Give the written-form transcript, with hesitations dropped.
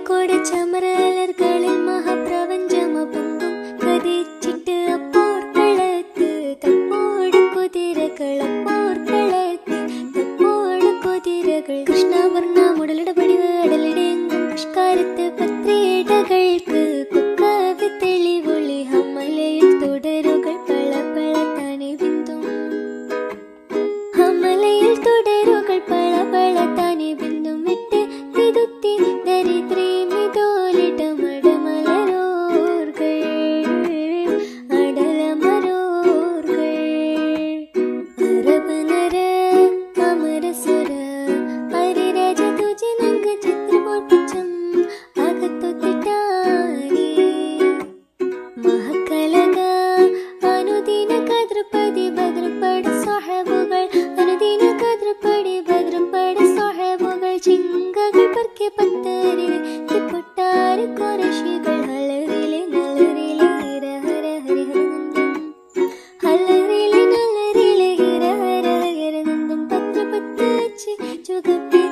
കോഴിക്കോട് ചമരലർകളിൽ മഹാപ്രപഞ്ചമപൊങ്കും കതിച്ചിട്ട് അപ്പോർക്കളത്ത് തപ്പോട് കുതിരകൾ അപ്പോർക്കളത്ത് തപ്പോട് കുതിരകൾ കൃഷ്ണവർണ്ണ മുടലിട പടിവ് അടലിടെങ്കും പുഷ്കാരത്ത് പത്രിടകൾക്ക് കുക്കവി തെളിവൊളി ഹമലയിൽ തുടരുകൾ പള പള താനെ ബിന്ദും ഹമലയിൽ തുടരുകൾ പള പള താനെ ബിന്ദും വിട്ട് തിരുത്തി ദരിദ്രീ മിതോലിട മടമലരോർകൾ അടലമരോർകൾ അരബനര അമരസുര ഹരിരാജ തുജി നങ്ക ചിത്രപോർപ്പിച്ചം അകത്തൊത്തിട്ടാനി മഹക്കലക അനുദിന കദ്രപതി ഭദ്രപട സാഹബുകൾ അനുദിന കദ്രപടി ഭദ്രപട സാഹബുകൾ ചിങ്കകൾ പർക്കെ പത്തരിൽ പൊട്ടാര കുറശികൾ ഹലറിലെ നലറിലെ ഹിര ഹര ഹരിഹരനന്ദം ഹലറിലെ നലറിലെ ഹിര ഹര ഹരിഹരനന്ദം പത്ര പത്ത് ചുഗപ്പി